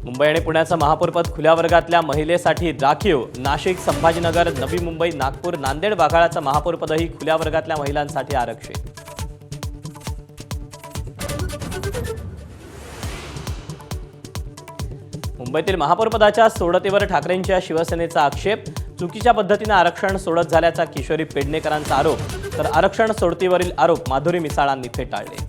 मुंबई आणि पुण्याचा महापौरपद खुल्या वर्गातल्या महिलेसाठी राखीव। नाशिक, संभाजीनगर, नवी मुंबई, नागपूर, नांदेड भागाचं महापौरपदही खुल्या वर्गातल्या महिलांसाठी आरक्षित। मुंबईतील महापौरपदाच्या सोडतीवर ठाकरेंच्या शिवसेनेचा आक्षेप। चुकीच्या पद्धतीने आरक्षण सोडत झाल्याचा किशोरी पेडणेकरांचा आरोप, तर आरक्षण सोडतीवरील आरोप माधुरी मिसाळांनी फेटाळले।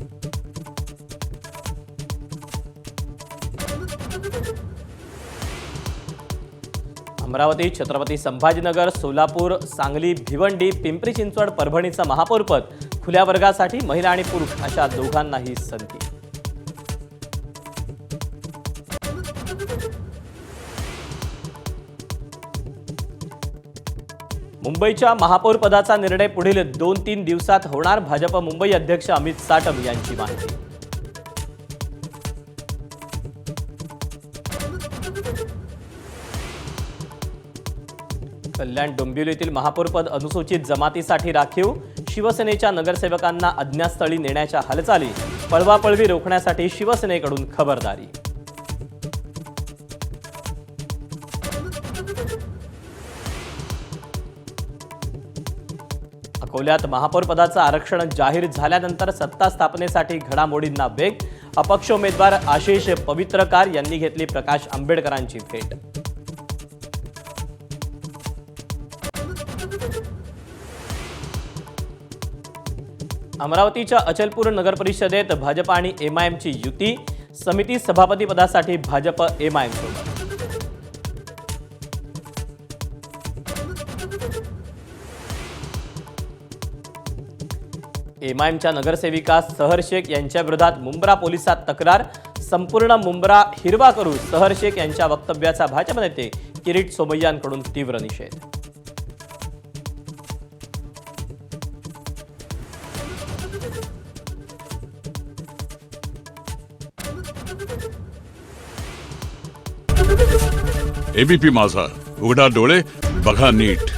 अमरावती, छत्रपती संभाजीनगर, सोलापूर, सांगली, भिवंडी, पिंपरी चिंचवड, परभणीचा महापौरपद खुल्या वर्गासाठी महिला आणि पुरुष अशा दोघांनाही संधी। मुंबईच्या महापौरपदाचा निर्णय पुढील 2-3 दिवसात होणार। भाजप मुंबई अध्यक्ष अमित साटम यांची माहिती। कल्याण डोंबिवलीतील महापौरपद अनुसूचित जमातीसाठी राखीव। शिवसेनेच्या नगरसेवकांना अज्ञातस्थळी नेण्याच्या हालचाली, पळवापळवी रोखण्यासाठी शिवसेनेकडून खबरदारी। अकोल्यात महापौरपदाचं आरक्षण जाहीर झाल्यानंतर सत्ता स्थापनेसाठी घडामोडींना वेग। अपक्ष उमेदवार आशिष पवित्रकार यांनी घेतली प्रकाश आंबेडकरांची भेट। अमरावतीच्या अचलपूर नगरपरिषदेत भाजप आणि एमआयएमची युती। समिती सभापती पदासाठी भाजप एमआयएम सोबत। एमआयएमच्या नगरसेविका सहर शेख यांच्या विरोधात मुंब्रा पोलिसात तक्रार। संपूर्ण मुंब्रा हिरवा करू, सहर शेख यांच्या वक्तव्याचा भाजप नेते किरीट सोमय्यांकडून तीव्र निषेध। एबीपी माझा, उघडा डोळे बघा नीट।